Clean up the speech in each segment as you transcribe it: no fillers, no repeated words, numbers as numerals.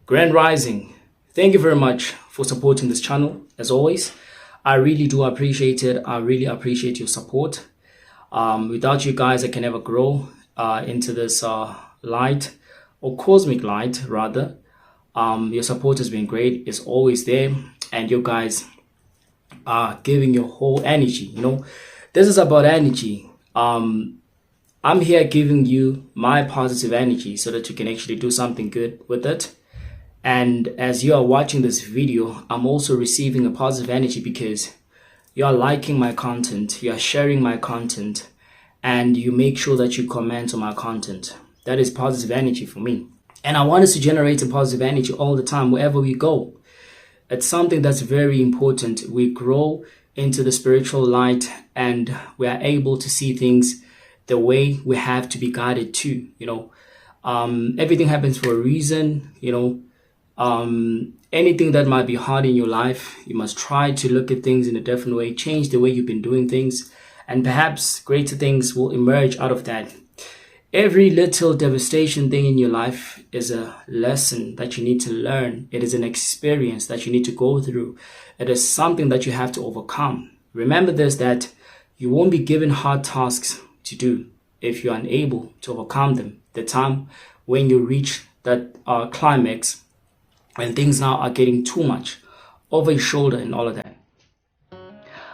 Grand Rising. Thank you very much for supporting this channel. As always, I really do appreciate it. I really appreciate your support. Without you guys, I can never grow into this light, or cosmic light rather. Your support has been great. It's always there, and you guys are giving your whole energy. This is about energy. I'm here giving you my positive energy so that you can actually do something good with it. And as you are watching this video, I'm also receiving a positive energy because you are liking my content, you are sharing my content, and you make sure that you comment on my content. That is positive energy for me. And I want us to generate a positive energy all the time, wherever we go. It's something that's very important. We grow into the spiritual light and we are able to see things the way we have to be guided to. Everything happens for a reason. Anything that might be hard in your life, you must try to look at things in a different way, change the way you've been doing things, and perhaps greater things will emerge out of that. Every little devastation thing in your life is a lesson that you need to learn. It is an experience that you need to go through. It is something that you have to overcome. Remember this, that you won't be given hard tasks to do if you're unable to overcome them. The time when you reach that climax, when things now are getting too much over your shoulder and all of that.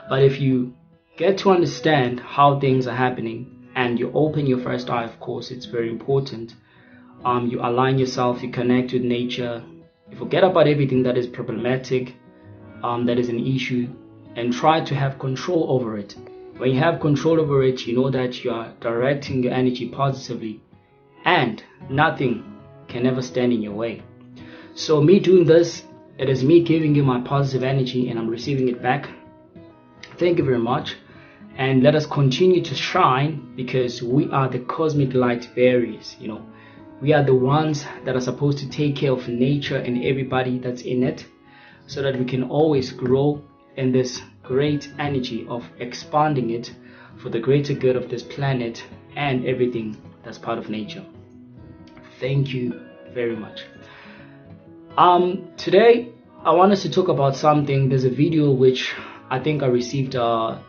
But if you get to understand how things are happening and you open your first eye, of course, it's very important. You align yourself, you connect with nature, you forget about everything that is problematic, that is an issue, and try to have control over it. When you have control over it, you know that you are directing your energy positively and nothing can ever stand in your way. So me doing this, it is me giving you my positive energy and I'm receiving it back. Thank you very much. And let us continue to shine because we are the cosmic light bearers. We are the ones that are supposed to take care of nature and everybody that's in it so that we can always grow in this great energy of expanding it for the greater good of this planet and everything that's part of nature. Thank you very much. Today I want us to talk about something. There's a video which I think I received 2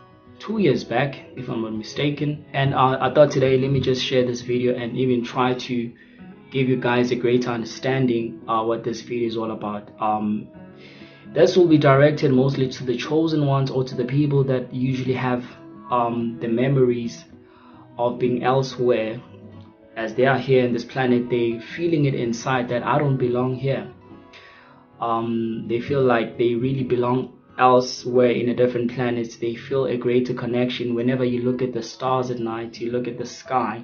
years back, if I'm not mistaken, and I thought today let me just share this video and even try to give you guys a greater understanding what this video is all about. This will be directed mostly to the chosen ones or to the people that usually have the memories of being elsewhere. As they are here in this planet, they feeling it inside that I don't belong here. They feel like they really belong elsewhere in a different planet. They feel a greater connection. Whenever you look at the stars at night, you look at the sky,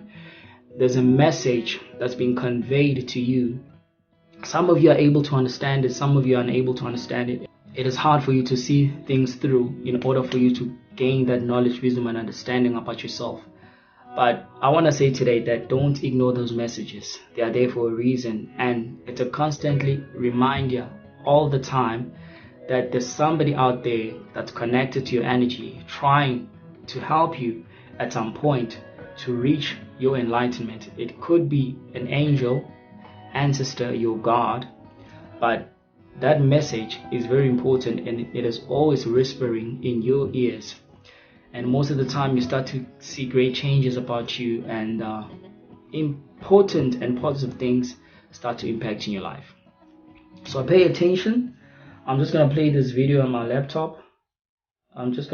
there's a message that's being conveyed to you. Some of you are able to understand it, some of you are unable to understand it. It is hard for you to see things through in order for you to gain that knowledge, wisdom, and understanding about yourself. But I want to say today that don't ignore those messages. They are there for a reason, and it's a constantly reminder all the time that there's somebody out there that's connected to your energy, trying to help you at some point to reach your enlightenment. It could be an angel, ancestor, your God, but that message is very important and it is always whispering in your ears. And most of the time you start to see great changes about you, and important and positive things start to impact in your life. So pay attention. I'm just gonna play this video on my laptop. It's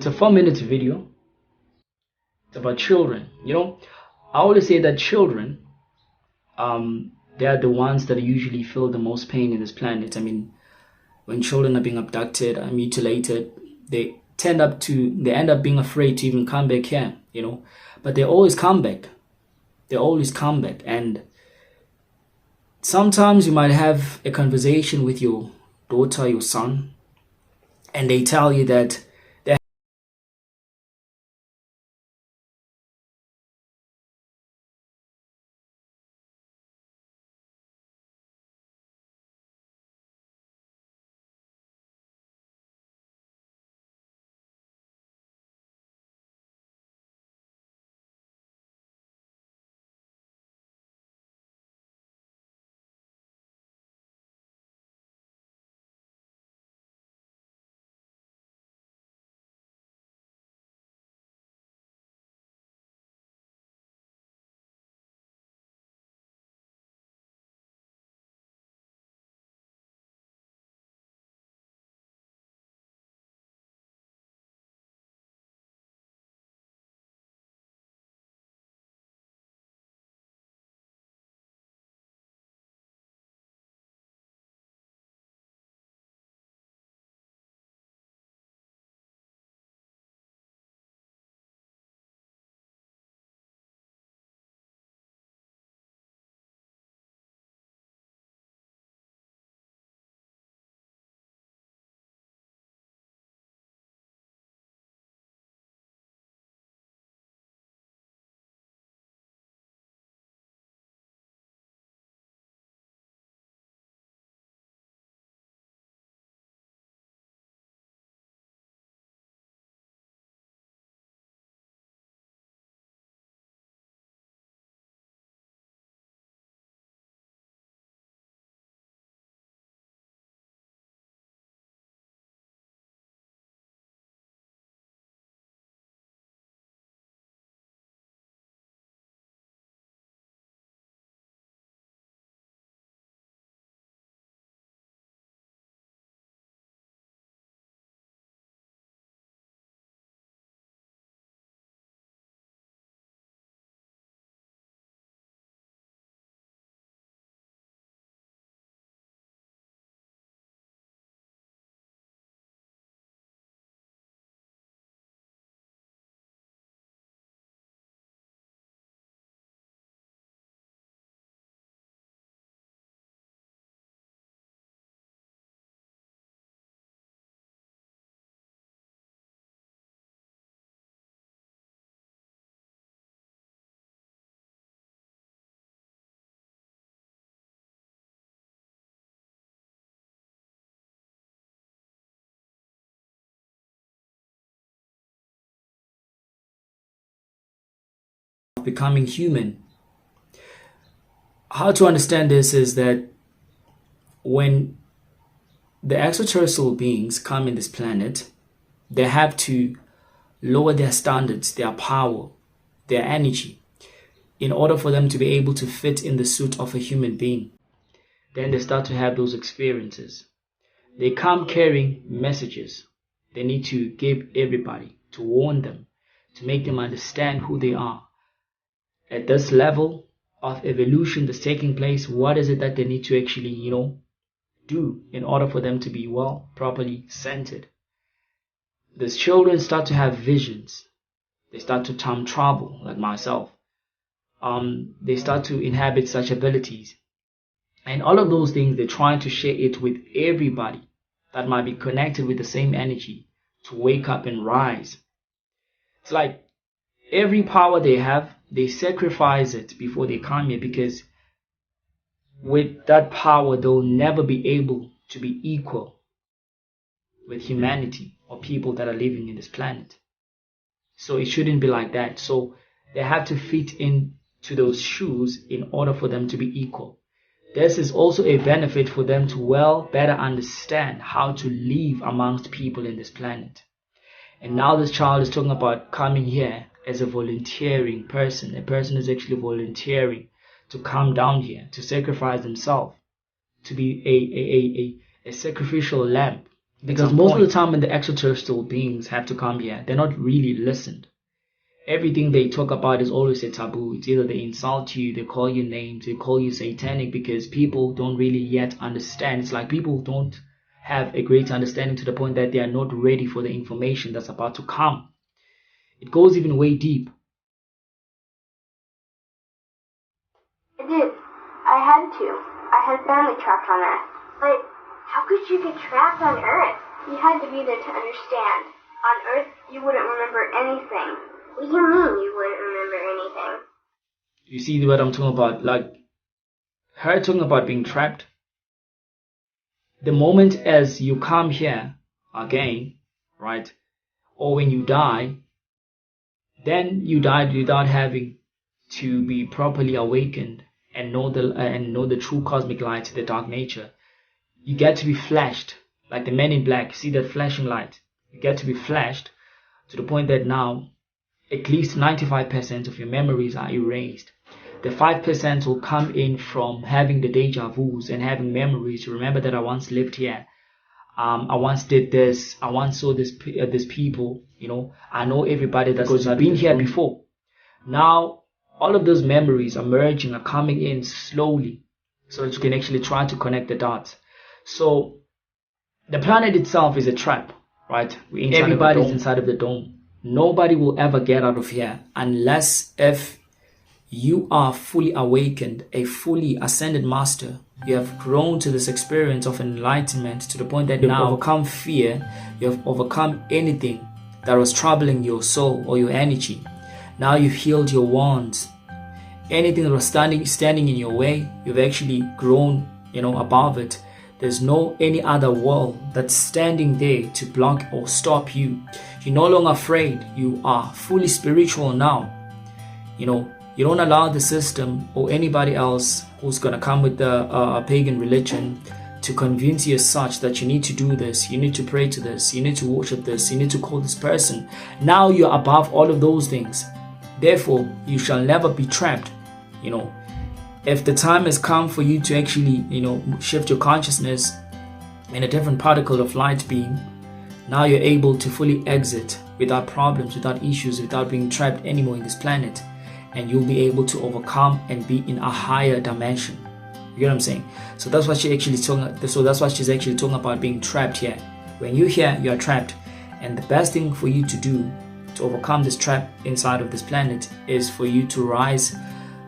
a 4-minute video. It's about children. I always say that children, they are the ones that usually feel the most pain in this planet. I mean, when children are being abducted and mutilated, they end up being afraid to even come back here, but they always come back. And sometimes you might have a conversation with your daughter, your son, and they tell you that becoming human. How to understand this is that when the extraterrestrial beings come in this planet, they have to lower their standards, their power, their energy, in order for them to be able to fit in the suit of a human being. Then they start to have those experiences. They come carrying messages. They need to give everybody, to warn them, to make them understand who they are. At this level of evolution that's taking place, what is it that they need to actually, do in order for them to be properly centered? These children start to have visions. They start to time travel, like myself. They start to inhabit such abilities. And all of those things, they're trying to share it with everybody that might be connected with the same energy to wake up and rise. It's like every power they have, they sacrifice it before they come here, because with that power, they'll never be able to be equal with humanity or people that are living in this planet. So it shouldn't be like that. So they have to fit into those shoes in order for them to be equal. This is also a benefit for them to better understand how to live amongst people in this planet. And now this child is talking about coming here as a volunteering person. A person is actually volunteering to come down here, to sacrifice themselves, to be a sacrificial lamb. Because most of the time when the extraterrestrial beings have to come here, they're not really listened. Everything they talk about is always a taboo. It's either they insult you, they call you names, they call you satanic, because people don't really yet understand. It's like people don't have a great understanding to the point that they are not ready for the information that's about to come. It goes even way deep. I did. I had to. I had family trapped on Earth. But how could you get trapped on Earth? You had to be there to understand. On Earth, you wouldn't remember anything. What do you mean you wouldn't remember anything? You see what I'm talking about? Like, her talking about being trapped. The moment as you come here again, right, or when you die, then you died without having to be properly awakened and know the true cosmic light, the dark nature. You get to be flashed like the Men in Black. See that flashing light? You get to be flashed to the point that now at least 95% of your memories are erased. The 5% will come in from having the deja vus and having memories to remember that I once lived here. I once did this. I once saw this people. I know everybody that's been here before. Now, all of those memories are merging, are coming in slowly, so that you can actually try to connect the dots. So, the planet itself is a trap, right? Everybody's inside of the dome. Nobody will ever get out of here unless if you are fully awakened, a fully ascended master. You have grown to this experience of enlightenment to the point that you've overcome fear. You have overcome anything that was troubling your soul or your energy. Now you've healed your wounds. Anything that was standing in your way, you've actually grown, above it. There's no any other wall that's standing there to block or stop you. You're no longer afraid. You are fully spiritual now. You don't allow the system or anybody else who's going to come with a pagan religion to convince you as such that you need to do this, you need to pray to this, you need to worship this, you need to call this person. Now you're above all of those things. Therefore, you shall never be trapped. If the time has come for you to actually, shift your consciousness in a different particle of light beam, now you're able to fully exit without problems, without issues, without being trapped anymore in this planet. And you'll be able to overcome and be in a higher dimension. You get what I'm saying? So that's what she's actually talking about, being trapped here. When you're here, you are trapped. And the best thing for you to do to overcome this trap inside of this planet is for you to rise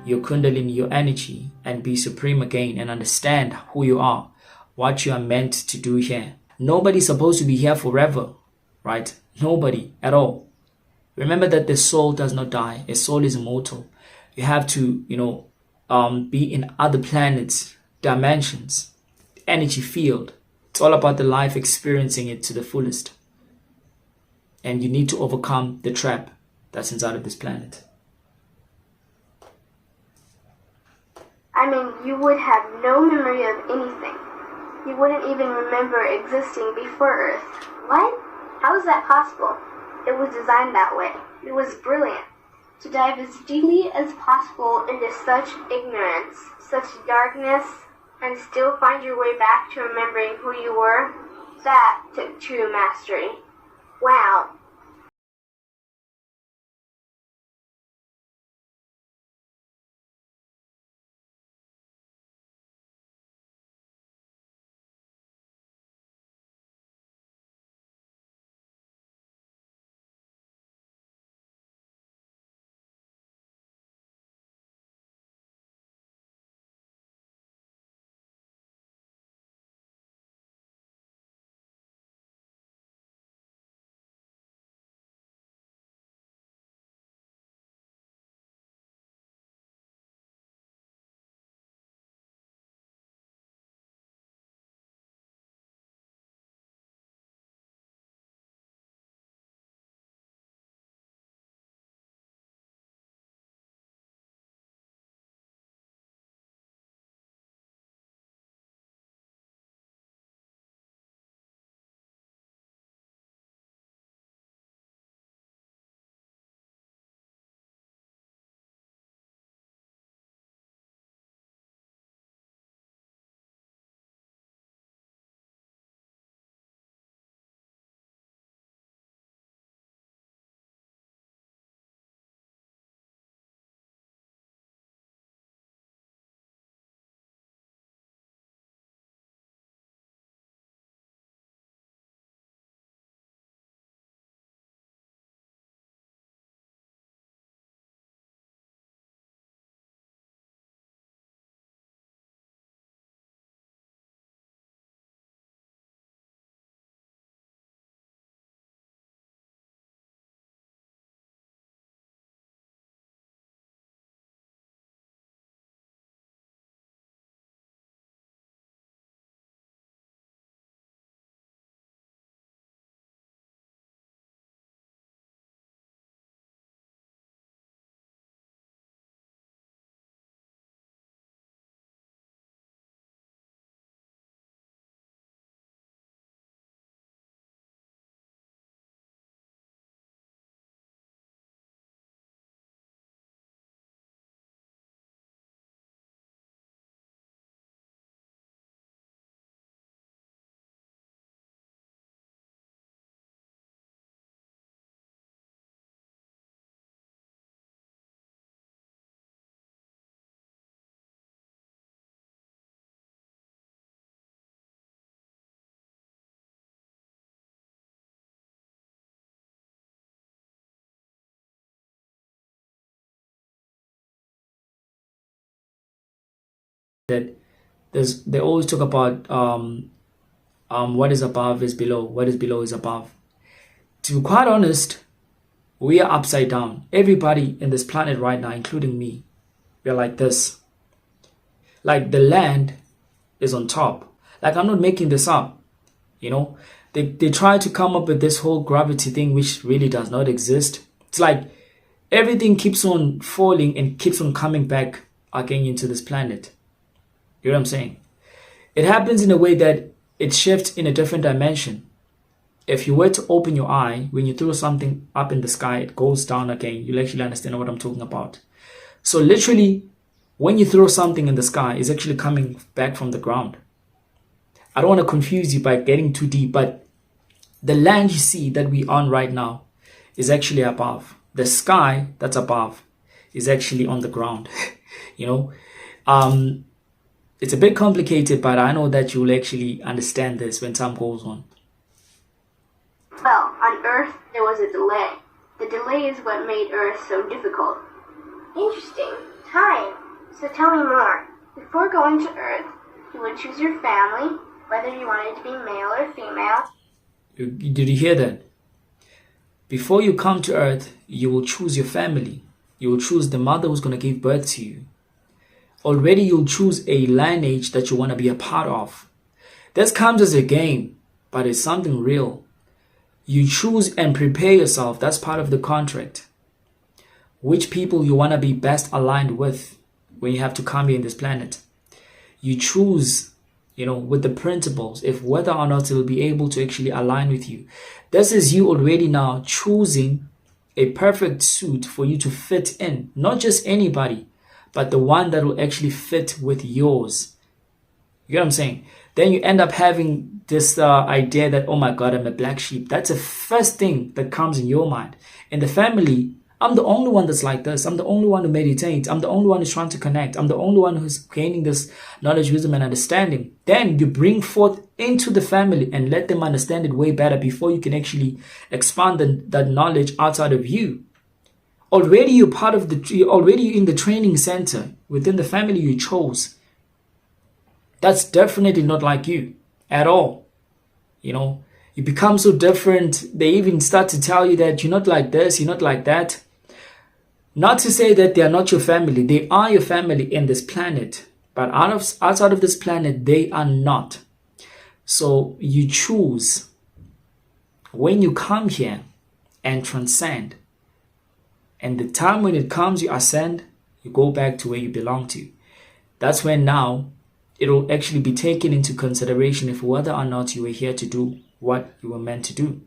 your kundalini, your energy, and be supreme again and understand who you are, what you are meant to do here. Nobody's supposed to be here forever, right? Nobody at all. Remember that the soul does not die. A soul is immortal. You have to, be in other planets, dimensions, energy field. It's all about the life experiencing it to the fullest. And you need to overcome the trap that's inside of this planet. I mean, you would have no memory of anything. You wouldn't even remember existing before Earth. What? How is that possible? It was designed that way. It was brilliant. To dive as deeply as possible into such ignorance, such darkness, and still find your way back to remembering who you were, that took true mastery. Wow. That they always talk about what is above is below, what is below is above. To be quite honest, we are upside down. Everybody in this planet right now, including me, we're like this. Like the land is on top. Like I'm not making this up. You know, they try to come up with this whole gravity thing, which really does not exist. It's like everything keeps on falling and keeps on coming back again into this planet. You know what I'm saying? It happens in a way that it shifts in a different dimension. If you were to open your eye, when you throw something up in the sky, it goes down again. You'll actually understand what I'm talking about. So literally, when you throw something in the sky, it's actually coming back from the ground. I don't want to confuse you by getting too deep, but the land you see that we're on right now is actually above. The sky that's above is actually on the ground. You know, it's a bit complicated, but I know that you'll actually understand this when time goes on. Well, on Earth, there was a delay. The delay is what made Earth so difficult. Interesting. Time. So tell me more. Before going to Earth, you would choose your family, whether you wanted to be male or female. Did you hear that? Before you come to Earth, you will choose your family. You will choose the mother who's going to give birth to you. Already you'll choose a lineage that you want to be a part of. This comes as a game, but it's something real. You choose and prepare yourself. That's part of the contract. Which people you want to be best aligned with. when you have to come here in this planet. You choose, with the principles, if whether or not it will be able to actually align with you. This is you already now choosing a perfect suit for you to fit in. Not just anybody, but the one that will actually fit with yours. You get what I'm saying? Then you end up having this idea that, oh my God, I'm a black sheep. That's the first thing that comes in your mind. In the family, I'm the only one that's like this. I'm the only one who meditates. I'm the only one who's trying to connect. I'm the only one who's gaining this knowledge, wisdom, and understanding. Then you bring forth into the family and let them understand it way better before you can actually expand that knowledge outside of you. Already you're part of already in the training center within the family you chose. That's definitely not like you at all. You become so different. They even start to tell you that you're not like this, you're not like that. Not to say that they are not your family. They are your family in this planet. But outside of this planet, they are not. So you choose when you come here and transcend. And the time when it comes, you ascend, you go back to where you belong to. That's when now it will actually be taken into consideration if whether or not you were here to do what you were meant to do.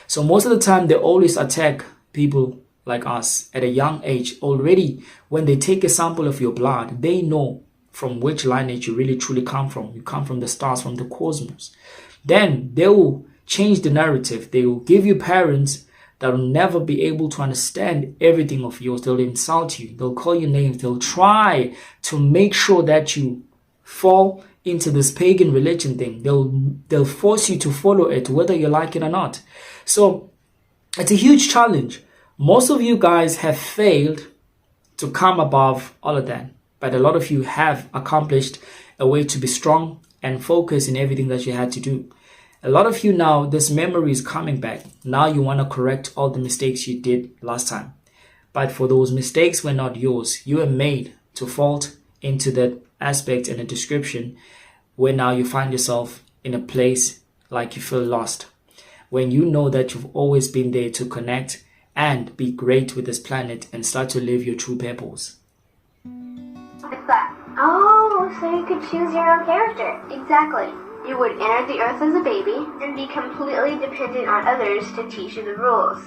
So most of the time, they always attack people like us at a young age. Already, when they take a sample of your blood, they know from which lineage you really truly come from. You come from the stars, from the cosmos. Then they will change the narrative. They will give you parents that will never be able to understand everything of yours. They'll insult you. They'll call you names. They'll try to make sure that you fall into this pagan religion thing. They'll force you to follow it, whether you like it or not. So it's a huge challenge. Most of you guys have failed to come above all of that, but a lot of you have accomplished a way to be strong and focus in everything that you had to do. A lot of you now, this memory is coming back. Now you want to correct all the mistakes you did last time. But for those mistakes were not yours. You were made to fall into that aspect and a description where now you find yourself in a place like you feel lost, when you know that you've always been there to connect and be great with this planet and start to live your true purpose. What's that? Oh, so you could choose your own character. Exactly. You would enter the earth as a baby and be completely dependent on others to teach you the rules.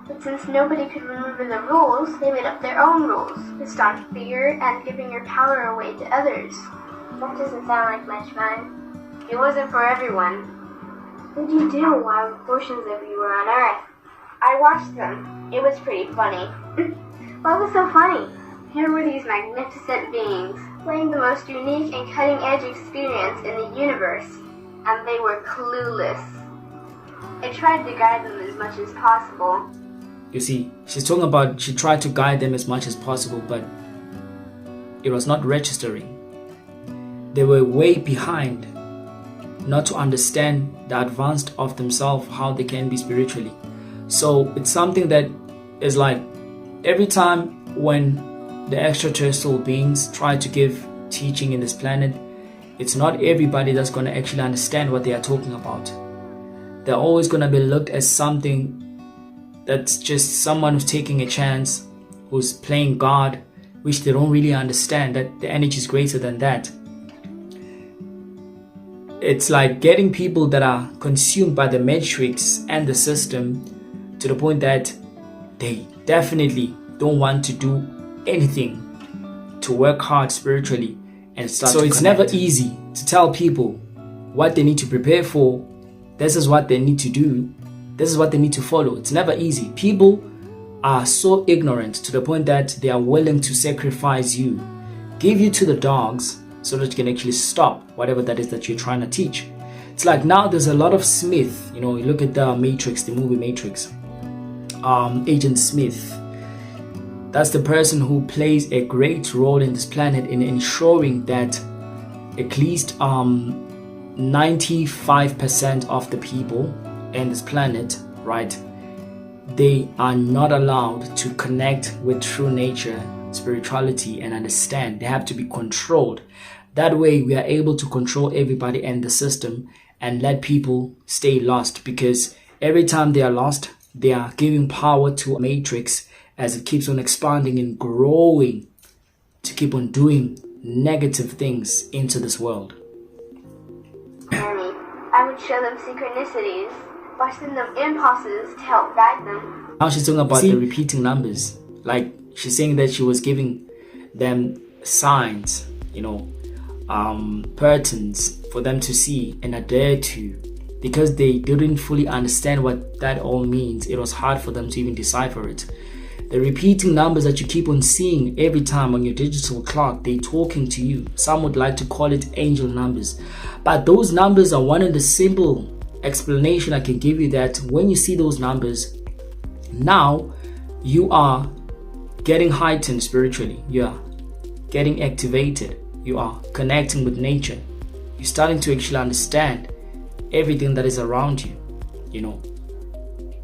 But since nobody could remember the rules, they made up their own rules to stop fear and giving your power away to others. That doesn't sound like much fun. It wasn't for everyone. What did you do while portions of you were on Earth? I watched them. It was pretty funny. What was so funny? Here were these magnificent beings, playing the most unique and cutting-edge experience in the universe, and they were clueless. I tried to guide them as much as possible. You see, she's talking about she tried to guide them as much as possible, but it was not registering. They were way behind, not to understand the advanced of themselves, how they can be spiritually. So it's something that is like every time when the extraterrestrial beings try to give teaching in this planet, it's not everybody that's going to actually understand what they are talking about. They're always going to be looked as something that's just someone who's taking a chance, who's playing God, which they don't really understand that the energy is greater than that. It's like getting people that are consumed by the matrix and the system to the point that they definitely don't want to do anything to work hard spiritually and start to connect. It's never easy to tell people what they need to prepare for. This is what they need to do. This is what they need to follow. It's never easy. People are so ignorant to the point that they are willing to sacrifice you, give you to the dogs so that you can actually stop whatever that is that you're trying to teach. It's like now there's a lot of Smith. You look at the Matrix, the movie Matrix. Agent Smith. That's the person who plays a great role in this planet in ensuring that at least 95% of the people in this planet, right, they are not allowed to connect with true nature, spirituality, and understand. They have to be controlled. That way we are able to control everybody in the system and let people stay lost, because every time they are lost, they are giving power to a matrix as it keeps on expanding and growing to keep on doing negative things into this world. I would show them synchronicities or send them impulses to help guide them. Now she's talking about the repeating numbers. Like she's saying that she was giving them signs, patterns for them to see and adhere to. Because they didn't fully understand what that all means, it was hard for them to even decipher it. The repeating numbers that you keep on seeing every time on your digital clock, they're talking to you. Some would like to call it angel numbers. But those numbers are one of the simple explanation I can give you, that when you see those numbers, now you are getting heightened spiritually. You are getting activated. You are connecting with nature. You're starting to actually understand everything that is around you.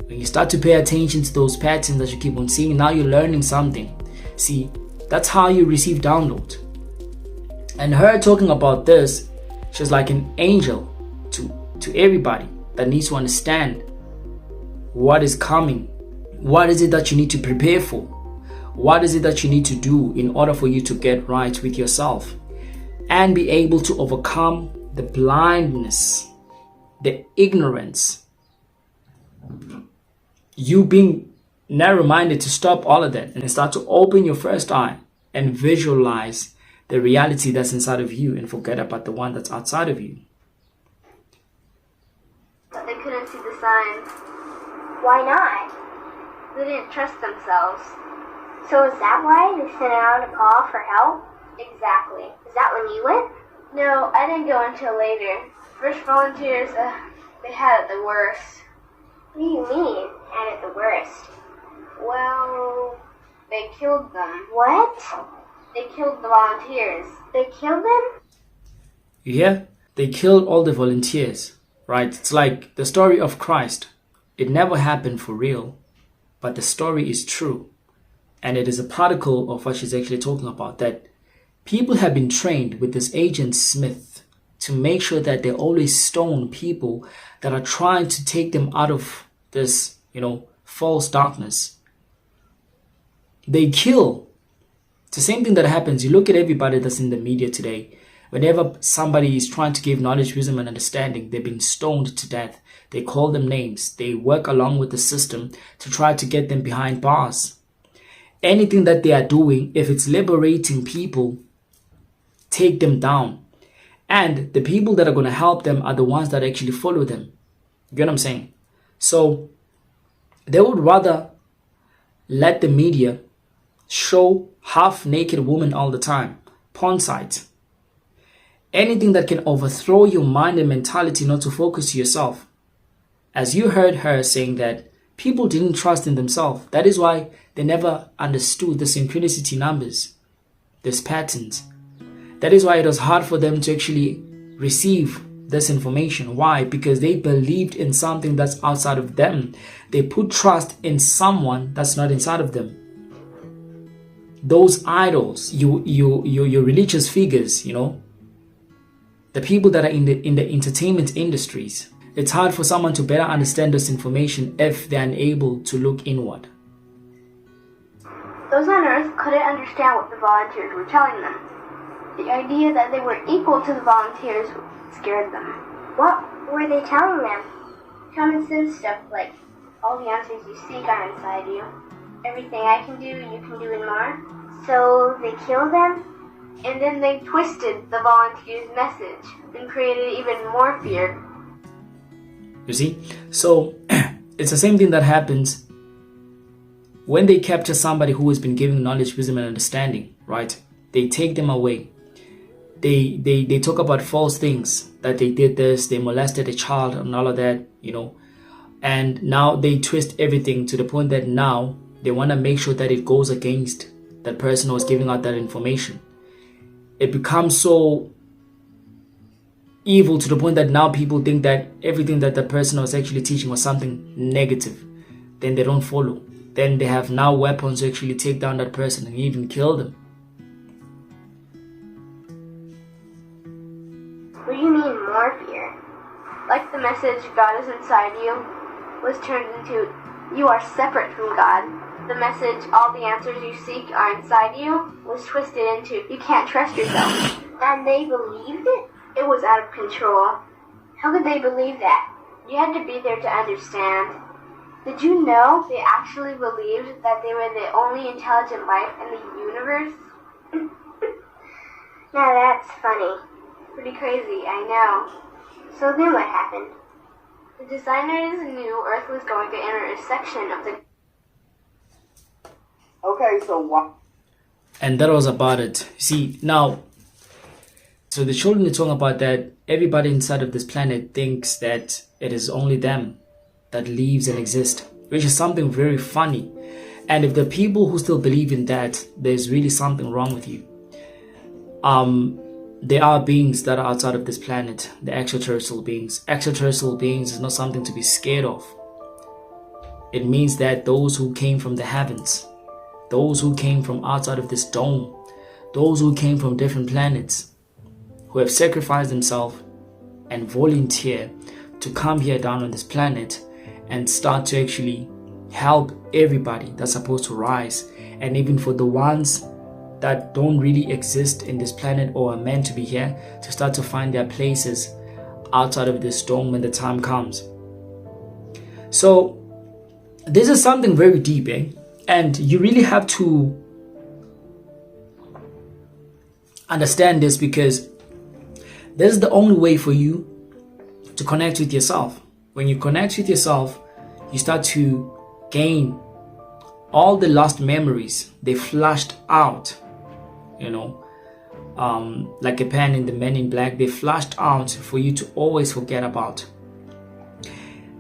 When you start to pay attention to those patterns that you keep on seeing, now you're learning something. See, that's how you receive download. And her talking about this, she's like an angel to everybody that needs to understand what is coming. What is it that you need to prepare for? What is it that you need to do in order for you to get right with yourself and be able to overcome the blindness, the ignorance, you being narrow-minded, to stop all of that and start to open your first eye and visualize the reality that's inside of you and forget about the one that's outside of you. But they couldn't see the signs. Why not? They didn't trust themselves. So is that why they sent out a call for help? Exactly. Is that when you went? No, I didn't go until later. First volunteers, they had it the worst. What do you mean, had it the worst? Well, they killed them. What? They killed the volunteers. They killed them? Yeah, they killed all the volunteers, right? It's like the story of Christ. It never happened for real, but the story is true. And it is a particle of what she's actually talking about, that people have been trained with this Agent Smith to make sure that they always stone people that are trying to take them out of this, false darkness. They kill. It's the same thing that happens. You look at everybody that's in the media today. Whenever somebody is trying to give knowledge, wisdom, and understanding, they've been stoned to death. They call them names. They work along with the system to try to get them behind bars. Anything that they are doing, if it's liberating people, take them down. And the people that are going to help them are the ones that actually follow them. You get what I'm saying? So they would rather let the media show half-naked women all the time, porn sites, anything that can overthrow your mind and mentality not to focus yourself. As you heard her saying that people didn't trust in themselves. That is why they never understood the synchronicity numbers, these patterns. That is why it was hard for them to actually receive this information. Why? Because they believed in something that's outside of them. They put trust in someone that's not inside of them. Those idols, your religious figures, the people that are in the entertainment industries. It's hard for someone to better understand this information if they're unable to look inward. Those on Earth couldn't understand what the volunteers were telling them. The idea that they were equal to the volunteers scared them. What were they telling them? Common sense stuff like, all the answers you seek are inside you. Everything I can do, you can do and more. So they killed them? And then they twisted the volunteers' message and created even more fear. You see? So it's the same thing that happens when they capture somebody who has been giving knowledge, wisdom, and understanding, right? They take them away. They talk about false things, that they did this, they molested a child and all of that, and now they twist everything to the point that now they want to make sure that it goes against that person who was giving out that information. It becomes so evil to the point that now people think that everything that the person was actually teaching was something negative. Then they don't follow. Then they have now weapons to actually take down that person and even kill them. What do you mean more fear? Like the message God is inside you was turned into you are separate from God. The message, all the answers you seek are inside you, was twisted into, you can't trust yourself. And they believed it? It was out of control. How could they believe that? You had to be there to understand. Did you know they actually believed that they were the only intelligent life in the universe? Now that's funny. Pretty crazy, I know. So then what happened? The designers knew Earth was going to enter a section of the... Okay, so what? And that was about it. See, now, so the children are talking about that everybody inside of this planet thinks that it is only them that lives and exist, which is something very funny. And if the people who still believe in that, there's really something wrong with you. There are beings that are outside of this planet, the extraterrestrial beings. Extraterrestrial beings is not something to be scared of. It means that those who came from the heavens, those who came from outside of this dome, those who came from different planets, who have sacrificed themselves and volunteer to come here down on this planet and start to actually help everybody that's supposed to rise, and even for the ones that don't really exist in this planet or are meant to be here, to start to find their places outside of this dome when the time comes. So this is something very deep, and you really have to understand this, because this is the only way for you to connect with yourself. When you connect with yourself, you start to gain all the lost memories. They flushed out, like a pen in the Men in Black. They flushed out for you to always forget about.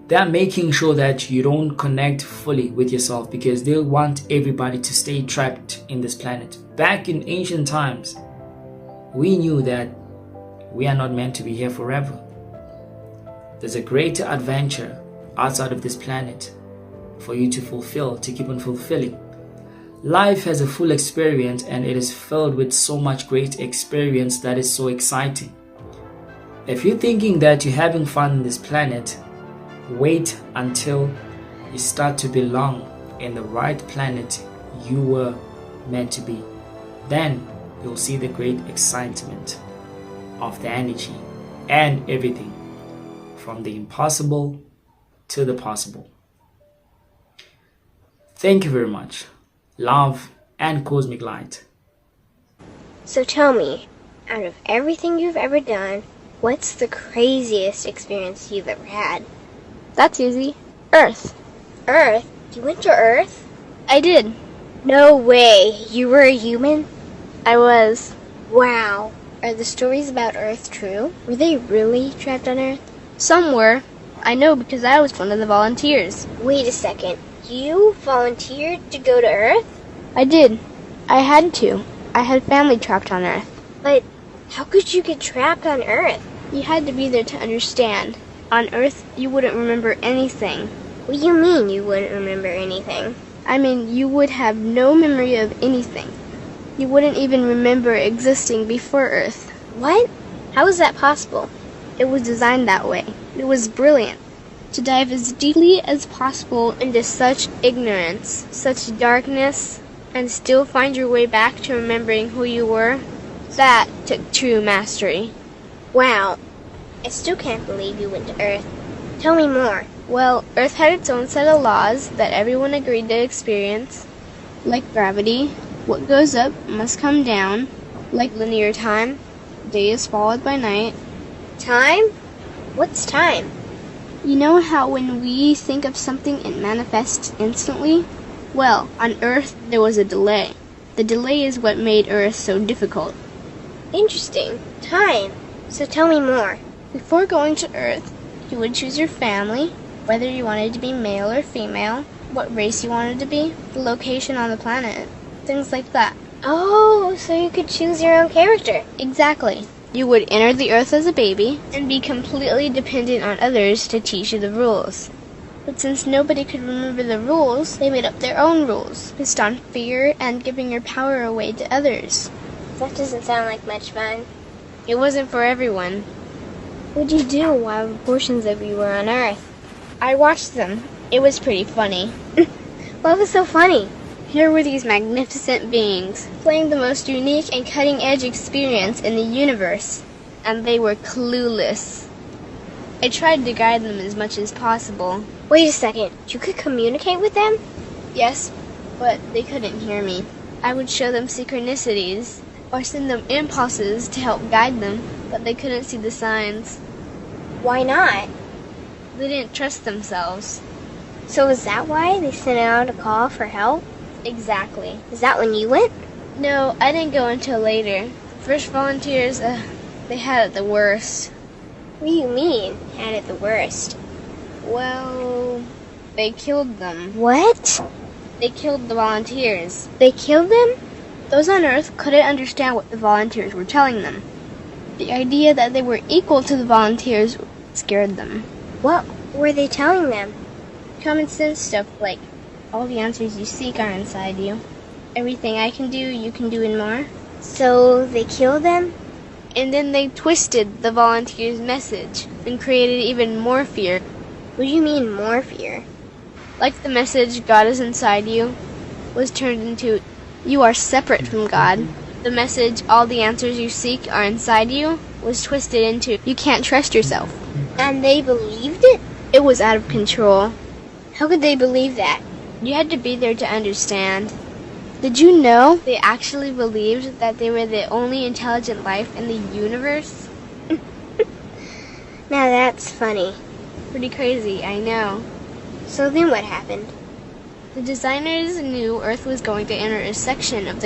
They're making sure that you don't connect fully with yourself, because they want everybody to stay trapped in this planet. Back in ancient times, we knew that we are not meant to be here forever. There's a greater adventure outside of this planet for you to fulfill, to keep on fulfilling. Life has a full experience, and it is filled with so much great experience that is so exciting. If you're thinking that you're having fun on this planet, wait until you start to belong in the right planet you were meant to be. Then you'll see the great excitement of the energy and everything, from the impossible to the possible. Thank you very much. Love and cosmic light. So tell me, out of everything you've ever done, what's the craziest experience you've ever had? That's easy. Earth. Earth? You went to Earth? I did. No way. You were a human? I was. Wow. Are the stories about Earth true? Were they really trapped on Earth? Some were. I know because I was one of the volunteers. Wait a second. You volunteered to go to Earth? I did. I had to. I had family trapped on Earth. But how could you get trapped on Earth? You had to be there to understand. On Earth, you wouldn't remember anything. What do you mean you wouldn't remember anything? I mean, you would have no memory of anything. You wouldn't even remember existing before Earth. What? How is that possible? It was designed that way. It was brilliant. To dive as deeply as possible into such ignorance, such darkness, and still find your way back to remembering who you were, that took true mastery. Wow. I still can't believe you went to Earth. Tell me more. Well, Earth had its own set of laws that everyone agreed to experience, like gravity. What goes up must come down, like linear time. Day is followed by night. Time? What's time? You know how when we think of something it manifests instantly? Well, on Earth there was a delay. The delay is what made Earth so difficult. Interesting. Time. So tell me more. Before going to Earth, you would choose your family, whether you wanted to be male or female, what race you wanted to be, the location on the planet, things like that. Oh, so you could choose your own character. Exactly. You would enter the Earth as a baby and be completely dependent on others to teach you the rules. But since nobody could remember the rules, they made up their own rules, based on fear and giving your power away to others. That doesn't sound like much fun. It wasn't for everyone. What'd you do while portions of you were on Earth? I watched them. It was pretty funny. What was so funny? Here were these magnificent beings, playing the most unique and cutting-edge experience in the universe, and they were clueless. I tried to guide them as much as possible. Wait a second, you could communicate with them? Yes, but they couldn't hear me. I would show them synchronicities, or send them impulses to help guide them, but they couldn't see the signs. Why not? They didn't trust themselves. So is that why they sent out a call for help? Exactly. Is that when you went? No, I didn't go until later. First volunteers, they had it the worst. What do you mean, had it the worst? Well, they killed them. What? They killed the volunteers. They killed them? Those on Earth couldn't understand what the volunteers were telling them. The idea that they were equal to the volunteers scared them. What were they telling them? Common sense stuff like, all the answers you seek are inside you. Everything I can do, you can do and more. So they killed them? And then they twisted the volunteers' message and created even more fear. What do you mean, more fear? Like the message, God is inside you, was turned into, you are separate from God. The message, all the answers you seek are inside you, was twisted into, you can't trust yourself. And they believed it? It was out of control. How could they believe that? You had to be there to understand. Did you know they actually believed that they were the only intelligent life in the universe? Now that's funny. Pretty crazy, I know. So then what happened? The designers knew Earth was going to enter a section of the